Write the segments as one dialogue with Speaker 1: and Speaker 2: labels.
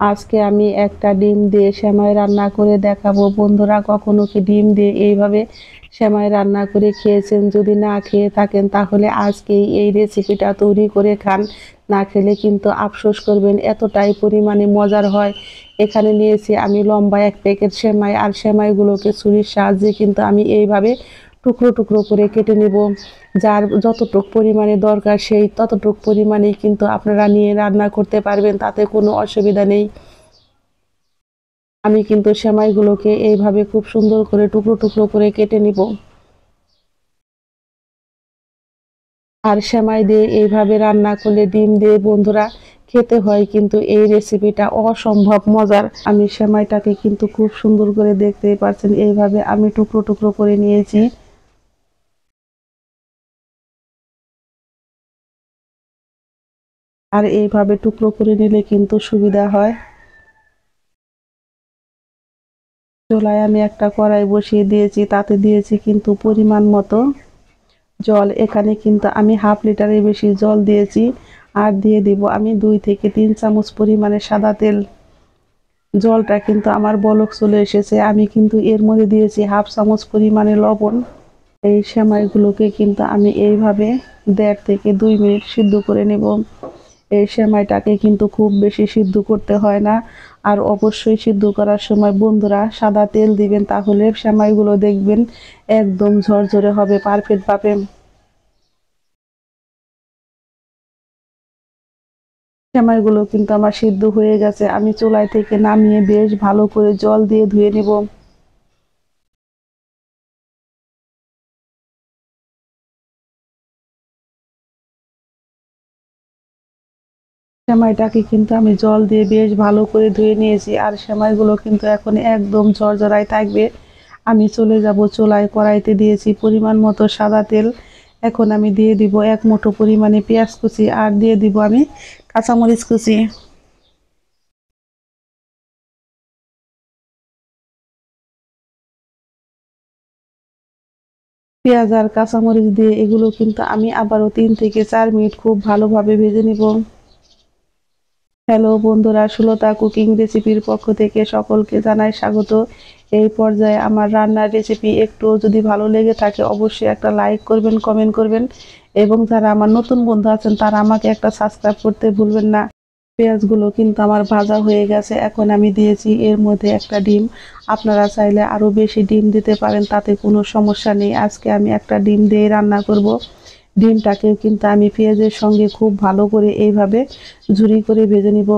Speaker 1: আজকে আমি একটা ডিম দিয়ে সেমাই রান্না করে দেখাবো। বন্ধুরা, কখনো কি ডিম দিয়ে এইভাবে সেমাই রান্না করে খেয়েছেন? যদি না খেয়ে থাকেন তাহলে আজকেই এই রেসিপিটা তৈরি করে খান। না খেলে কিন্তু আফসোস করবেন, এতটাই পরিমাণে মজার হয়। এখানে নিয়েছি আমি লম্বা এক প্যাকেট সেমাই, আর সেমাইগুলোকে ছুরির সাহায্যে কিন্তু আমি এইভাবে টুকরো টুকরো করে কেটে নেব। যার যতটুক পরিমাণে দরকার সেই ততটুক পরিমাণেই কিন্তু আপনারা নিয়ে রান্না করতে পারবেন, তাতে কোনো অসুবিধা নেই। আমি কিন্তু সেমাইগুলোকে এইভাবে খুব সুন্দর করে টুকরো টুকরো করে কেটে নিব। আর সেমাই দিয়ে এইভাবে রান্না করলে ডিম দিয়ে বন্ধুরা খেতে হয় কিন্তু এই রেসিপিটা অসম্ভব মজার। আমি সেমাইটাকে কিন্তু খুব সুন্দর করে দেখতেই পাচ্ছেন, এইভাবে আমি টুকরো টুকরো করে নিয়েছি। আর এইভাবে টুকরো করে নিলে কিন্তু সুবিধা হয়। চুলায় আমি একটা কড়াই বসিয়ে দিয়েছি, তাতে দিয়েছি কিন্তু পরিমাণ মতো জল। এখানে কিন্তু আমি হাফ লিটারের বেশি জল দিয়েছি। আর দিয়ে দিব আমি 2 থেকে 3 চামচ পরিমাণে সাদা তেল। জলটা কিন্তু আমার বলক চলে এসেছে। আমি কিন্তু এর মধ্যে দিয়েছি হাফ চামচ পরিমাণে লবণ। এই সেমাইগুলোকে কিন্তু আমি এইভাবে 1.5 থেকে 2 মিনিট সিদ্ধ করে নেব। এই সেমাইটাকে কিন্তু খুব বেশি সিদ্ধ করতে হয় না। আর অবশ্যই সিদ্ধ করার সময় বন্ধুরা সাদা তেল দিবেন, তাহলে সেমাইগুলো দেখবেন একদম ঝরঝরে হবে পারফেক্ট ভাবে। সেমাইগুলো কিন্তু আমার সিদ্ধ হয়ে গেছে। আমি চুলায় থেকে নামিয়ে বেশ ভালো করে জল দিয়ে ধুয়ে নেব। সেমাইটাকে কিন্তু আমি জল দিয়ে বেশ ভালো করে ধুয়ে নিয়েছি। আর সেমাইগুলো কিন্তু এখন একদম ঝরঝরাই থাকবে। আমি চলে যাব চুলায়, কড়াইতে দিয়েছি পরিমাণ মতো সাদা তেল। এখন আমি দিয়ে দিব 1 মুঠো পরিমাণে পেঁয়াজ কুচি, আর দিয়ে দিব আমি কাঁচামরিচ কুচি। পেঁয়াজ আর কাঁচামরিচ দিয়ে এগুলো কিন্তু আমি আবারও 3 থেকে 4 মিনিট খুব ভালোভাবে ভেজে নিব। হ্যালো বন্ধুরা, সুলতা কুকিং রেসিপির পক্ষ থেকে সকলকে জানাই স্বাগত। এই পর্যায়ে আমার রান্নার রেসিপি একটু যদি ভালো লেগে থাকে অবশ্যই একটা লাইক করবেন, কমেন্ট করবেন, এবং যারা আমার নতুন বন্ধু আছেন তারা আমাকে একটা সাবস্ক্রাইব করতে ভুলবেন না। পেঁয়াজগুলো কিন্তু আমার ভাজা হয়ে গেছে। এখন আমি দিয়েছি এর মধ্যে একটা ডিম। আপনারা চাইলে আরো বেশি ডিম দিতে পারেন, তাতে কোনো সমস্যা নেই। আজকে আমি একটা ডিম দিয়ে রান্না করব। ডিমটাকেও কিন্তু আমি পেঁয়াজের সঙ্গে খুব ভালো করে এইভাবে ঝুরি করে ভেজে নিব।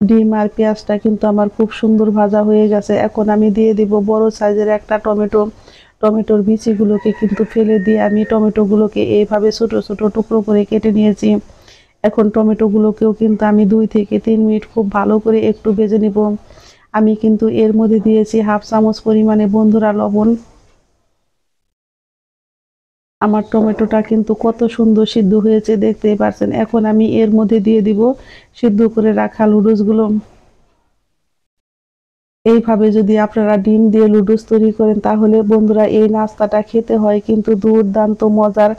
Speaker 1: ডিম আর পেঁয়াজটা কিন্তু আমার খুব সুন্দর ভাজা হয়ে গেছে। এখন আমি দিয়ে দিব বড় সাইজের একটা টমেটো। টমেটোর বিচিগুলোকে কিন্তু ফেলে দিয়ে আমি টমেটোগুলোকে এইভাবে ছোট ছোট টুকরো করে কেটে নিয়েছি। এখন টমেটোগুলোকেও কিন্তু আমি 2 থেকে 3 মিনিট খুব ভালো করে একটু ভেজে নিব। আমি কিন্তু এর মধ্যে দিয়েছি হাফ চামচ পরিমাণে বন্ধুরা লবণ। আমার টমেটোটা কিন্তু কত সুন্দর সিদ্ধ হয়েছে দেখতেই পাচ্ছেন। এখন আমি এর মধ্যে দিয়ে দিব সিদ্ধ করে রাখা লুডুসগুলো। এইভাবে যদি আপনারা ডিম দিয়ে লুডুস তৈরি করেন তাহলে বন্ধুরা এই নাস্তাটা খেতে হয় কিন্তু দুর্দান্ত মজার।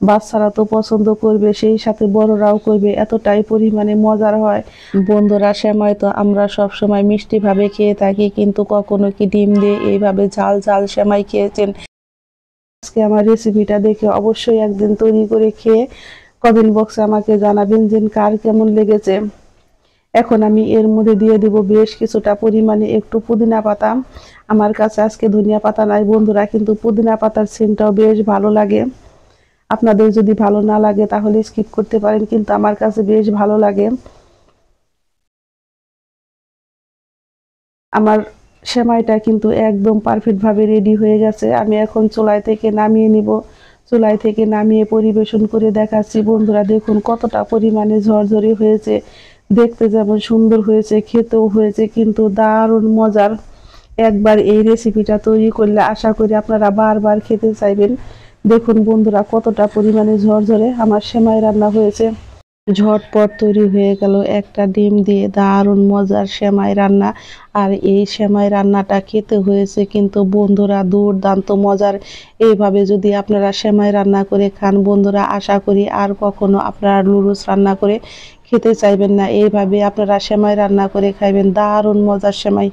Speaker 1: বাচ্চারা তো পছন্দ করবে, সেই সাথে বড়রাও করবে, এতটাই পরিমাণে মজার হয়। বন্ধুরা, সেমাই তো আমরা সব সময় মিষ্টি ভাবে খেয়ে থাকি, কিন্তু কখনো কি ডিম দিয়ে এইভাবে ঝাল ঝাল সেমাই খেয়েছেন? আজকে আমার রেসিপিটা দেখে অবশ্যই একদিন তৈরি করে খেয়ে কমেন্ট বক্সে আমাকে জানাবেন যে কার কেমন লেগেছে। এখন আমি এর মধ্যে দিয়ে দিব বেশ কিছুটা পরিমাণে একটু পুদিনা পাতা। আমার কাছে আজকে ধনিয়া পাতা নাই বন্ধুরা, কিন্তু পুদিনা পাতার সেন্টটাও বেশ ভালো লাগে। আপনাদের যদি ভালো না লাগে তাহলে স্কিপ করতে পারেন, কিন্তু আমার কাছে বেশ ভালো লাগে। আমার সেমাইটা কিন্তু একদম পারফেক্ট ভাবে রেডি হয়ে গেছে। আমি এখন চুলায় থেকে নামিয়ে নিব। চুলায় থেকে নামিয়ে পরিবেশন করে দেখাচ্ছি। বন্ধুরা দেখুন কতটা পরিমাণে ঝরঝরে হয়েছে। দেখতে যেমন সুন্দর হয়েছে, খেতেও হয়েছে কিন্তু দারুণ মজার। একবার এই রেসিপিটা তৈরি করলে আশা করি আপনারা বারবার খেতে চাইবেন। দেখুন বন্ধুরা কতটা পরিমাণে ঝরঝরে আমার সেমাই রান্না হয়েছে। ঝটপট তৈরি হয়ে গেল একটা ডিম দিয়ে দারুণ মজার সেমাই রান্না। আর এই সেমাই রান্নাটা খেতে হয়েছে কিন্তু বন্ধুরা দুর্দান্ত মজার। এইভাবে যদি আপনারা সেমাই রান্না করে খান বন্ধুরা, আশা করি আর কখনো আপনারা নুডলস রান্না করে খেতে চাইবেন না। এইভাবে আপনারা সেমাই রান্না করে খাইবেন, দারুণ মজার সেমাই।